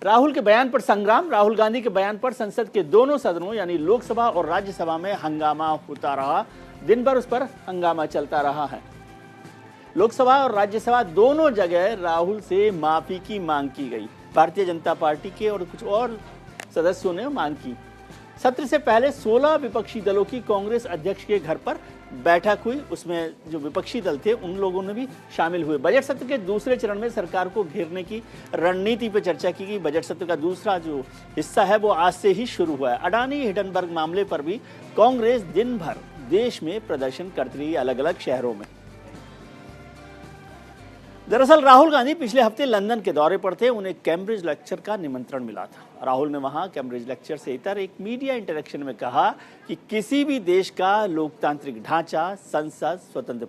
राहुल के बयान पर संग्राम। राहुल गांधी के बयान पर संसद के दोनों सदनों यानी लोकसभा और राज्यसभा में हंगामा होता रहा। दिन भर उस पर हंगामा चलता रहा है। लोकसभा और राज्यसभा दोनों जगह राहुल से माफी की मांग की गई। भारतीय जनता पार्टी के और कुछ और सदस्यों ने मांग की। सत्र से पहले 16 विपक्षी दलों की कांग्रेस अध्यक्ष के घर पर बैठक हुई। उसमें जो विपक्षी दल थे उन लोगों ने भी शामिल हुए। बजट सत्र के दूसरे चरण में सरकार को घेरने की रणनीति पर चर्चा की गई। बजट सत्र का दूसरा जो हिस्सा है वो आज से ही शुरू हुआ है। अडानी हिंडनबर्ग मामले पर भी कांग्रेस दिन भर देश में प्रदर्शन करती रही, अलग अलग शहरों में। दरअसल राहुल गांधी पिछले हफ्ते लंदन के दौरे पर थे। उन्हें कैम्ब्रिज लेक्चर का निमंत्रण मिला था। राहुल ने वहां कैम्ब्रिज लेक्चर से इतर एक मीडिया इंटरेक्शन में कहा कि किसी भी देश का लोकतांत्रिक ढांचा संसद, स्वतंत्र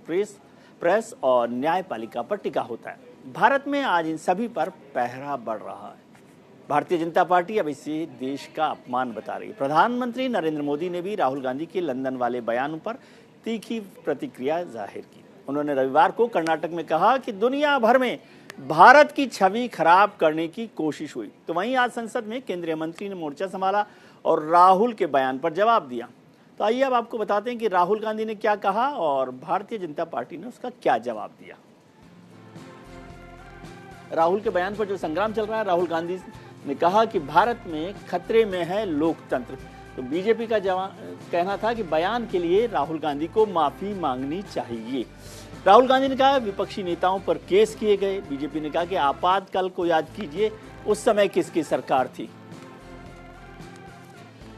प्रेस और न्यायपालिका पर टिका होता है। भारत में आज इन सभी पर पहरा बढ़ रहा है। भारतीय जनता पार्टी अब इसे देश का अपमान बता रही है। प्रधानमंत्री नरेंद्र मोदी ने भी राहुल गांधी के लंदन वाले बयानों पर तीखी प्रतिक्रिया जाहिर की। उन्होंने रविवार को कर्नाटक में कहा कि दुनिया भर में भारत की छवि खराब करने की कोशिश हुई। तो वहीं आज संसद में केंद्रीय मंत्री ने मोर्चा संभाला और राहुल के बयान पर जवाब दिया। तो आइए अब आपको बताते हैं कि राहुल गांधी ने क्या कहा और भारतीय जनता पार्टी ने उसका क्या जवाब दिया। राहुल के बयान पर जो संग्राम चल रहा है, राहुल गांधी ने कहा कि भारत में खतरे में है लोकतंत्र। तो बीजेपी का कहना था कि बयान के लिए राहुल गांधी को माफी मांगनी चाहिए। राहुल गांधी ने कहा विपक्षी नेताओं पर केस किए गए। बीजेपी ने कहा कि आपातकाल को याद कीजिए, उस समय किसकी सरकार थी।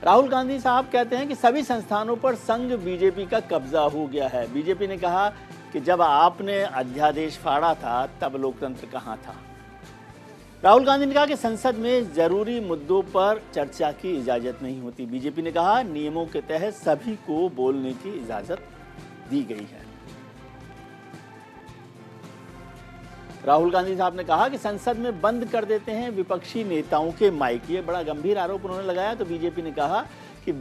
राहुल गांधी साहब कहते हैं कि सभी संस्थानों पर संघ बीजेपी का कब्जा हो गया है। बीजेपी ने कहा कि जब आपने अध्यादेश फाड़ा था तब लोकतंत्र कहां था। राहुल गांधी ने कहा कि संसद में जरूरी मुद्दों पर चर्चा की इजाजत नहीं होती। बीजेपी ने कहा नियमों के तहत सभी को बोलने की इजाजत दी गई है। राहुल गांधी साहब ने कहा कि संसद में बंद कर देते हैं विपक्षी नेताओं के माइक। ये बड़ा गंभीर आरोप उन्होंने लगाया। तो बीजेपी ने कहा कि